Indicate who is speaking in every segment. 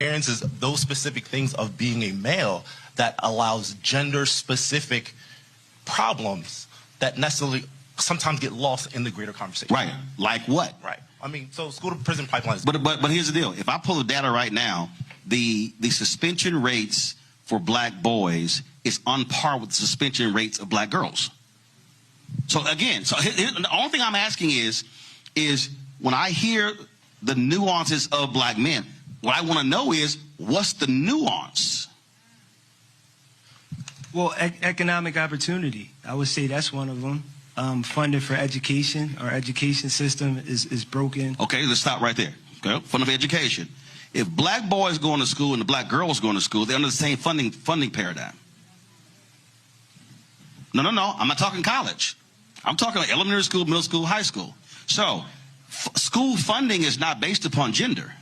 Speaker 1: experiences those specific things of being a male that allows gender-specific problems that necessarily sometimes get lost in the greater conversation.
Speaker 2: Right. Like what?
Speaker 1: Right. I mean, so school-to-prison pipelines.
Speaker 2: But here's the deal. If I pull the data right now, the suspension rates for black boys is on par with the suspension rates of black girls. So again, the only thing I'm asking is when I hear the nuances of black men, what I want to know is, what's the nuance?
Speaker 3: Well, economic opportunity. I would say that's one of them. Funding for education. Our education system is broken. Okay, let's stop right there. Okay, funding for education. If black boys going to school and the black girls going to school, they're under the same funding paradigm. No. I'm not talking college. I'm talking like elementary school, middle school, high school. So, school funding is not based upon gender.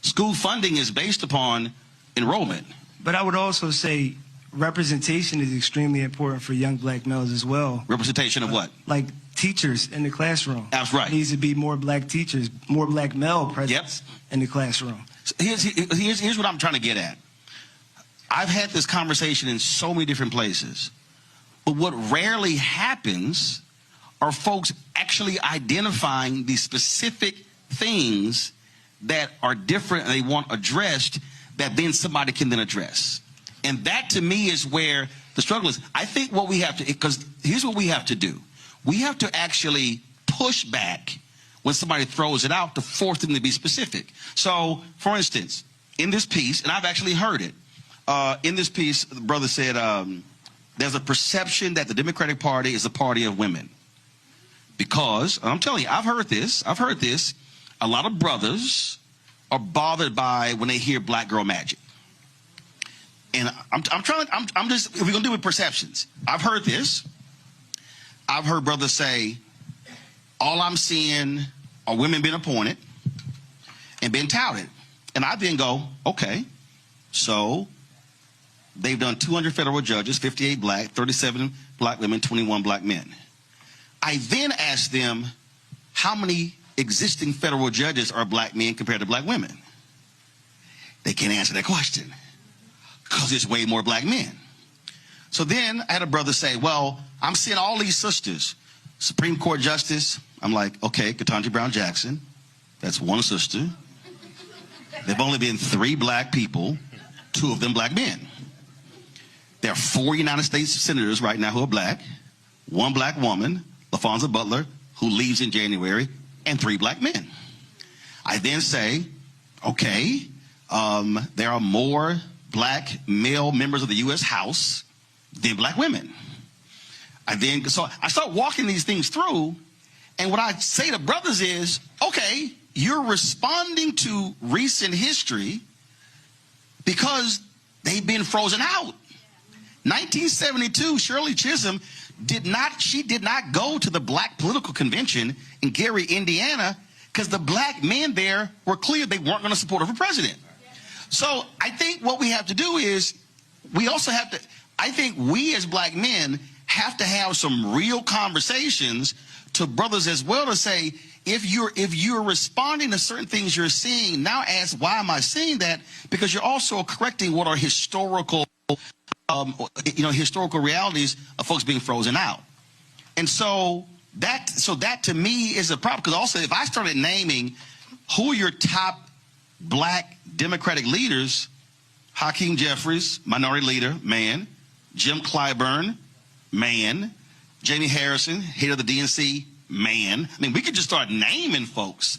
Speaker 3: School funding is based upon enrollment. But I would also say representation is extremely important for young black males as well. Representation of what? Like teachers in the classroom. That's right. There needs to be more black teachers, more black male presence in the classroom. So here's what I'm trying to get at. I've had this conversation in so many different places, but what rarely happens are folks actually identifying the specific things that are different and they want addressed that then somebody can then address. And that to me is where the struggle is. I think what we have to, because here's what we have to do. We have to actually push back when somebody throws it out to force them to be specific. So, for instance, in this piece, and I've actually heard it, in this piece, the brother said, there's a perception that the Democratic Party is a party of women. Because, I'm telling you, I've heard this, a lot of brothers are bothered by when they hear black girl magic. And I'm just, if we're gonna do with perceptions, I've heard this. I've heard brothers say, all I'm seeing are women being appointed and being touted. And I then go, okay, so they've done 200 federal judges, 58 black, 37 black women, 21 black men. I then ask them, how many existing federal judges are black men compared to black women? They can't answer that question because there's way more black men. So then I had a brother say, well, I'm seeing all these sisters. Supreme Court Justice. I'm like, okay, Ketanji Brown Jackson. That's one sister. There've only been 3 black people, 2 of them black men. There are 4 United States senators right now who are black, 1 black woman, LaFonza Butler, who leaves in January, and 3 black men. I then say, okay, there are more black male members of the U.S. House than black women. So I start walking these things through, and what I say to brothers is, okay, you're responding to recent history because they've been frozen out. 1972, Shirley Chisholm did not go to the black political convention in Gary, Indiana, because the black men there were clear they weren't going to support her for president. So I think what we have to do is we also have to, I think we as black men have to have some real conversations to brothers as well to say, if you're responding to certain things you're seeing, now ask, why am I seeing that? Because you're also correcting what are historical historical realities of folks being frozen out. And so that to me is a problem, because also if I started naming who are your top black Democratic leaders, Hakeem Jeffries, minority leader, man. Jim Clyburn, man. Jamie Harrison, head of the DNC, man. I mean, we could just start naming folks.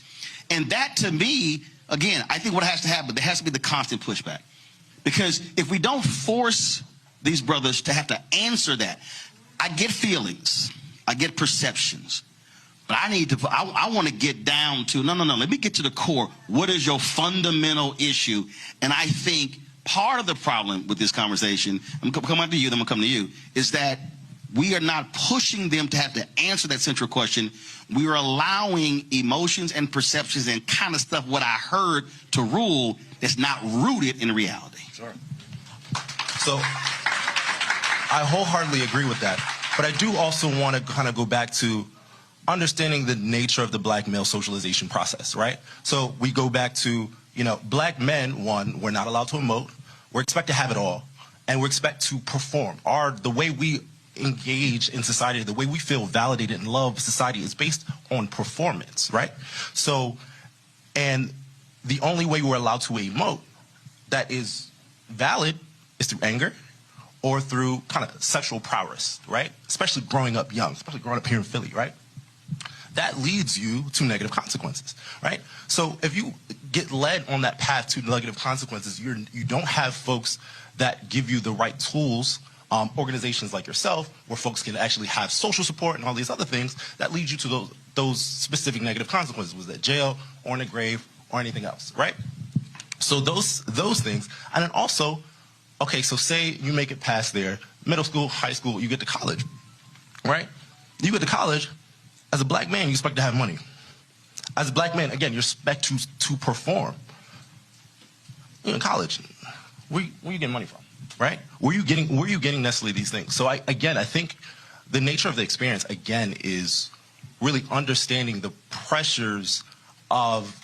Speaker 3: And that to me, again, I think what has to happen, there has to be the constant pushback. Because if we don't force these brothers to have to answer that, I get feelings, I get perceptions, but I want to get down to, no, let me get to the core. What is your fundamental issue? And I think part of the problem with this conversation, I'm going to come to you, then I'm going to come to you, is that we are not pushing them to have to answer that central question. We are allowing emotions and perceptions and kind of stuff, what I heard, to rule that's not rooted in reality.
Speaker 1: Sure. So I wholeheartedly agree with that. But I do also want to kind of go back to understanding the nature of the black male socialization process, right? So we go back to Black men, one, we're not allowed to emote. We're expected to have it all. And we're expected to perform. The way we engage in society, the way we feel validated and love society is based on performance, right? So, and the only way we're allowed to emote that is valid is through anger or through kind of sexual prowess, right? Especially growing up young, especially growing up here in Philly, right? That leads you to negative consequences, right? So if you get led on that path to negative consequences, you don't have folks that give you the right tools, organizations like yourself, where folks can actually have social support and all these other things that lead you to those specific negative consequences, was that jail or in a grave or anything else, right? So those things, and then also, okay, so say you make it past there, middle school, high school, you get to college, right? You get to college, as a black man, you expect to have money. As a black man, again, you're expected to perform. You're in college, where you getting money from, right? Where you getting necessarily these things? So I think the nature of the experience, again, is really understanding the pressures of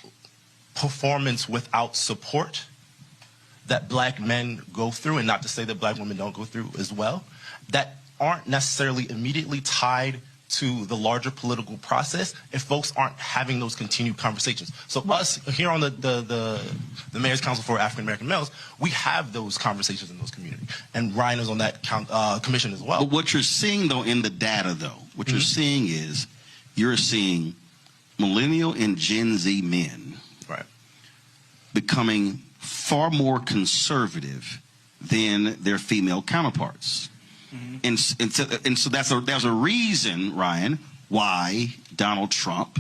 Speaker 1: performance without support that black men go through, and not to say that black women don't go through as well, that aren't necessarily immediately tied to the larger political process if folks aren't having those continued conversations. So us here on the Mayor's Council for African American Males, we have those conversations in those communities, and Ryan is on that commission as well.
Speaker 2: But what you're seeing though in the data though, what you're seeing is you're seeing Millennial and Gen Z men becoming far more conservative than their female counterparts. And so there's a reason, Ryan, why Donald Trump,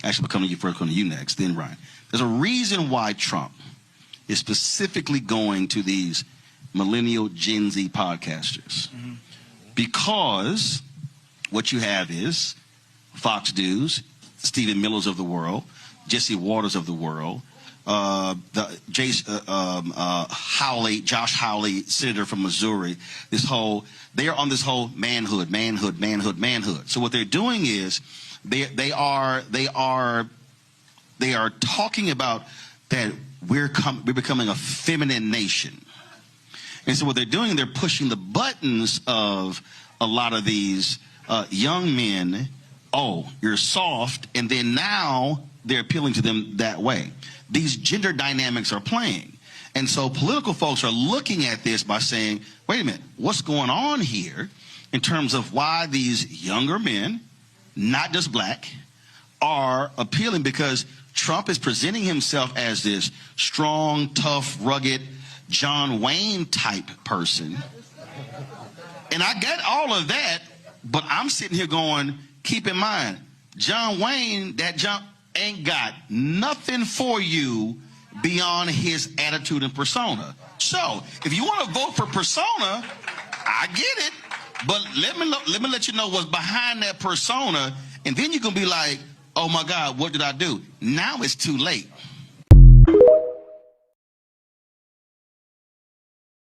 Speaker 2: actually coming to you next, then Ryan. There's a reason why Trump is specifically going to these Millennial Gen Z podcasters. Because what you have is Fox News, Stephen Miller's of the world, Jesse Waters of the world, Josh Hawley, senator from Missouri, they are on this whole manhood. So what they're doing is they are talking about that we're becoming a feminine nation. And so what they're doing, they're pushing the buttons of a lot of these young men. Oh, you're soft, and then now they're appealing to them that way. These gender dynamics are playing. And so political folks are looking at this by saying, wait a minute, what's going on here in terms of why these younger men, not just black, are appealing? Because Trump is presenting himself as this strong, tough, rugged, John Wayne type person. And I get all of that, but I'm sitting here going, keep in mind, John Wayne, ain't got nothing for you beyond his attitude and persona. So if you want to vote for persona, I get it, but let me let you know what's behind that persona, and then you can be like, oh my God, what did I do? Now it's too late.